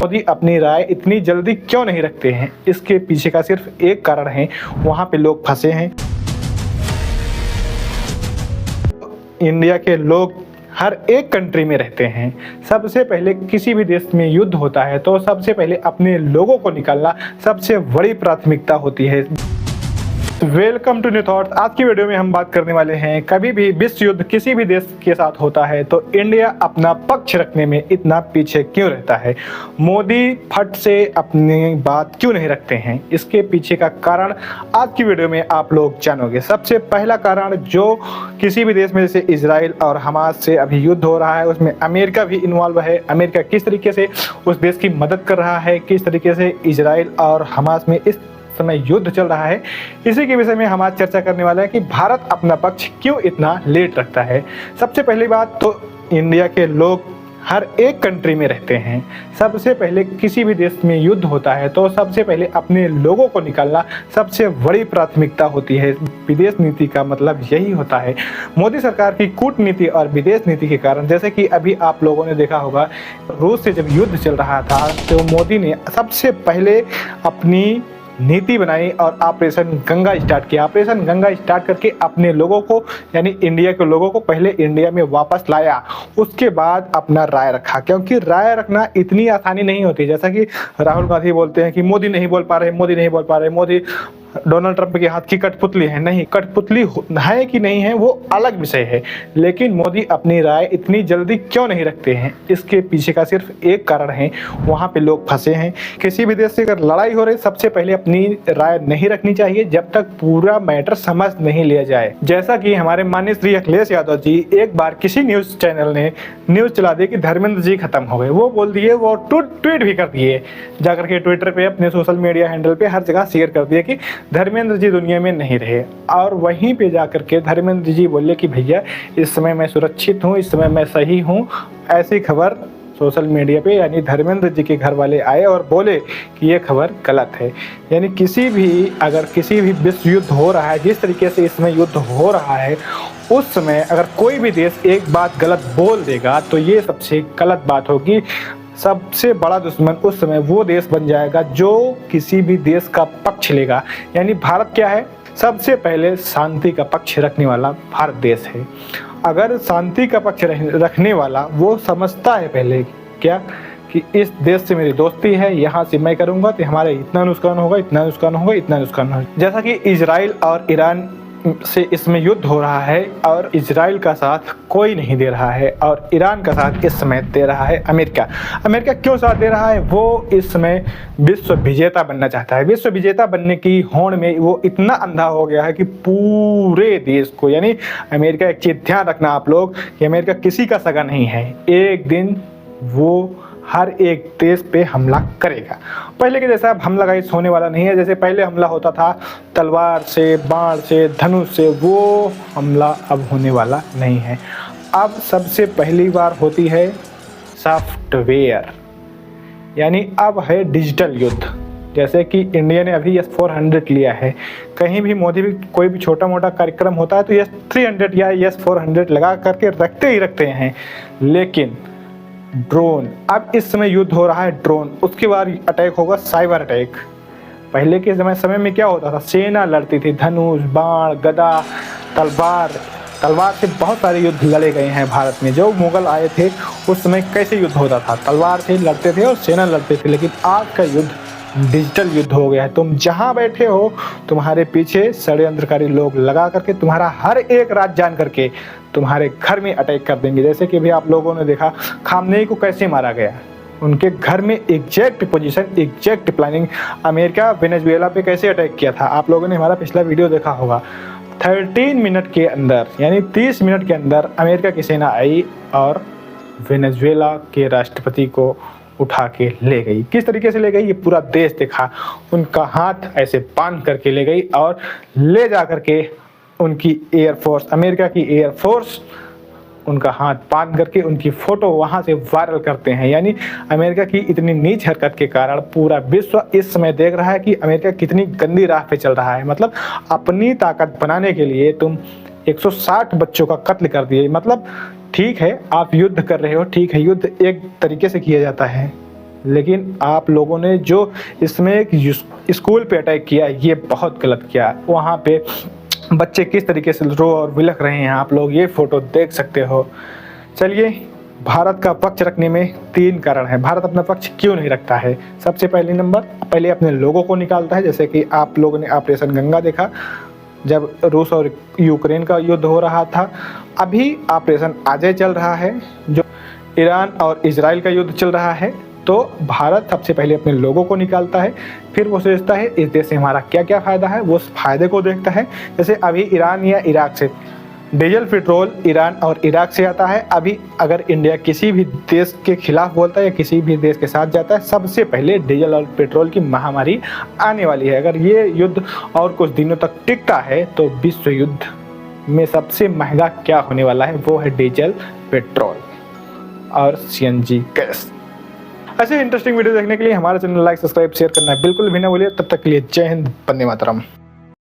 मोदी अपनी राय इतनी जल्दी क्यों नहीं रखते हैं? इसके पीछे का सिर्फ एक कारण है, वहाँ पे लोग फंसे हैं। इंडिया के लोग हर एक कंट्री में रहते हैं। सबसे पहले किसी भी देश में युद्ध होता है तो सबसे पहले अपने लोगों को निकालना सबसे बड़ी प्राथमिकता होती है। Welcome to new thoughts. आज की वीडियो में हम बात करने वाले हैं, कभी भी विश्व युद्ध किसी भी देश के साथ होता है तो इंडिया अपना पक्ष रखने में इतना पीछे क्यों रहता है? मोदी फट से अपनी बात क्यों नहीं रखते हैं? इसके पीछे का कारण आज की वीडियो में आप लोग जानोगे। सबसे पहला कारण, जो किसी भी देश में जैसे इजराइल और हमास से अभी युद्ध हो रहा है, उसमें अमेरिका भी इन्वॉल्व है। अमेरिका किस तरीके से उस देश की मदद कर रहा है, किस तरीके से इजराइल और हमास में इस समय युद्ध चल रहा है, इसी के विषय में हम आज चर्चा करने वाले हैं कि भारत अपना पक्ष क्यों इतना लेट रखता है। सबसे पहली बात तो इंडिया के लोग हर एक कंट्री में रहते हैं। सबसे पहले किसी भी देश में युद्ध होता है तो सबसे पहले अपने लोगों को निकालना सबसे बड़ी प्राथमिकता होती है। विदेश नीति का मतलब यही होता है। मोदी सरकार की कूटनीति और विदेश नीति के कारण, जैसे कि अभी आप लोगों ने देखा होगा, रूस से जब युद्ध चल रहा था तो मोदी ने सबसे पहले अपनी नीति बनाई और ऑपरेशन गंगा स्टार्ट किया। ऑपरेशन गंगा स्टार्ट करके अपने लोगों को, यानी इंडिया के लोगों को पहले इंडिया में वापस लाया, उसके बाद अपना राय रखा। क्योंकि राय रखना इतनी आसानी नहीं होती। जैसा कि राहुल गांधी बोलते हैं कि मोदी नहीं बोल पा रहे, मोदी नहीं बोल पा रहे, मोदी डोनाल्ड ट्रंप के हाथ की कठपुतली है। नहीं, कठपुतली है कि नहीं है वो अलग विषय है, लेकिन मोदी अपनी राय इतनी जल्दी क्यों नहीं रखते हैं? इसके पीछे का सिर्फ एक कारण है, वहाँ पे लोग फंसे हैं। किसी भी देश से अगर लड़ाई हो रही, सबसे पहले अपनी राय नहीं रखनी चाहिए जब तक पूरा मैटर समझ नहीं लिया जाए। जैसा कि हमारे माननीय श्री अखिलेश यादव जी एक बार किसी न्यूज चैनल ने न्यूज चला दी कि धर्मेंद्र जी खत्म हो गए। वो बोल दिए, वो ट्वीट भी कर दिए, जाकर के ट्विटर पे, अपने सोशल मीडिया हैंडल पे हर जगह शेयर कर दिए कि धर्मेंद्र जी दुनिया में नहीं रहे। और वहीं पे जाकर के धर्मेंद्र जी बोले कि भैया इस समय मैं सुरक्षित हूँ, इस समय मैं सही हूँ। ऐसी खबर सोशल मीडिया पे, यानी धर्मेंद्र जी के घर वाले आए और बोले कि ये खबर गलत है। यानी अगर किसी भी विश्व युद्ध हो रहा है, जिस तरीके से इसमें युद्ध हो रहा है, उस समय अगर कोई भी देश एक बात गलत बोल देगा तो ये सबसे गलत बात होगी। सबसे बड़ा दुश्मन उस समय वो देश बन जाएगा जो किसी भी देश का पक्ष लेगा। यानी भारत क्या है? सबसे पहले शांति का पक्ष रखने वाला भारत देश है। अगर शांति का पक्ष रखने वाला वो समझता है पहले क्या कि इस देश से मेरी दोस्ती है, यहाँ से मैं करूँगा तो हमारे इतना नुकसान होगा, इतना नुकसान होगा, इतना नुकसान होगा। जैसा कि इजराइल और ईरान से इसमें युद्ध हो रहा है और इजराइल का साथ कोई नहीं दे रहा है और ईरान का साथ इस समय दे रहा है अमेरिका। अमेरिका क्यों साथ दे रहा है? वो इस समय विश्व विजेता बनना चाहता है। विश्व विजेता बनने की होड़ में वो इतना अंधा हो गया है कि पूरे देश को, यानी अमेरिका, एक चीज ध्यान रखना आप लोग कि अमेरिका किसी का सगा नहीं है। एक दिन वो हर एक देश पे हमला करेगा। पहले के जैसा अब हमला गाइस होने वाला नहीं है। जैसे पहले हमला होता था तलवार से, बाण से, धनुष से, वो हमला अब होने वाला नहीं है। अब सबसे पहली बार होती है सॉफ्टवेयर, यानी अब है डिजिटल युद्ध। जैसे कि इंडिया ने अभी S-400 लिया है। कहीं भी मोदी भी कोई भी छोटा मोटा कार्यक्रम होता है तो S-300 या S-400 लगा करके रखते ही रखते हैं। लेकिन ड्रोन, अब इस समय युद्ध हो रहा है ड्रोन, उसके बाद अटैक होगा साइबर अटैक। पहले के समय में क्या होता था? सेना लड़ती थी, धनुष, बाण, गदा, तलवार से बहुत सारे युद्ध लड़े गए हैं भारत में। जो मुगल आए थे उस समय कैसे युद्ध होता था? तलवार से लड़ते थे और सेना लड़ते थे। लेकिन आज का युद्ध डिजिटल युद्ध हो गया है। तुम जहां बैठे हो, तुम्हारे पीछे षड्यंत्रकारी लोग लगा करके तुम्हारा हर एक राज जान करके तुम्हारे घर में अटैक कर देंगे। जैसे कि भी आप लोगों ने देखा खामनेई को कैसे मारा गया, उनके घर में exact position, exact planning. America Venezuela पे कैसे अटैक किया था, आप लोगों ने हमारा पिछला वीडियो देखा होगा। 13 मिनट के अंदर, यानी 30 मिनट के अंदर अमेरिका की सेना आई और वेनेजुएला के राष्ट्रपति को उठा के ले गई। किस तरीके से ले गई ये पूरा देश देखा। उनका हाथ ऐसे बांध करके ले गई और ले जा करके उनकी एयरफोर्स, अमेरिका की एयरफोर्स उनका हाथ बांध करके उनकी फोटो वहां से वायरल करते हैं। यानी अमेरिका की इतनी नीच हरकत के कारण पूरा विश्व इस समय देख रहा है कि अमेरिका कितनी गंदी राह पे चल रहा है। मतलब अपनी ताकत बनाने के लिए तुम 160 बच्चों का कत्ल कर दिए। मतलब ठीक है आप युद्ध कर रहे हो, ठीक है युद्ध एक तरीके से किया जाता है, लेकिन आप लोगों ने जो इसमें एक स्कूल पे अटैक किया, ये बहुत गलत किया। वहाँ पे बच्चे किस तरीके से रो और बिलख रहे हैं, आप लोग ये फ़ोटो देख सकते हो। चलिए, भारत का पक्ष रखने में 3 कारण है। भारत अपना पक्ष क्यों नहीं रखता है? सबसे पहले नंबर, पहले अपने लोगों को निकालता है। जैसे कि आप लोगों ने ऑपरेशन गंगा देखा, जब रूस और यूक्रेन का युद्ध हो रहा था। अभी ऑपरेशन अजय चल रहा है, जो ईरान और इजराइल का युद्ध चल रहा है। तो भारत सबसे पहले अपने लोगों को निकालता है, फिर वो सोचता है इस देश से हमारा क्या क्या फ़ायदा है, वो उस फायदे को देखता है। जैसे अभी ईरान या इराक से डीजल पेट्रोल ईरान और इराक से आता है। अभी अगर इंडिया किसी भी देश के खिलाफ बोलता है या किसी भी देश के साथ जाता है, सबसे पहले डीजल और पेट्रोल की महामारी आने वाली है। अगर ये युद्ध और कुछ दिनों तक टिकता है तो विश्व युद्ध में सबसे महंगा क्या होने वाला है, वो है डीजल, पेट्रोल और सीएनजी गैस। ऐसे इंटरेस्टिंग वीडियो देखने के लिए हमारा चैनल लाइक, सब्सक्राइब, शेयर करना बिल्कुल भी ना भूलिए। तब तक के लिए जय हिंद, वंदे मातरम।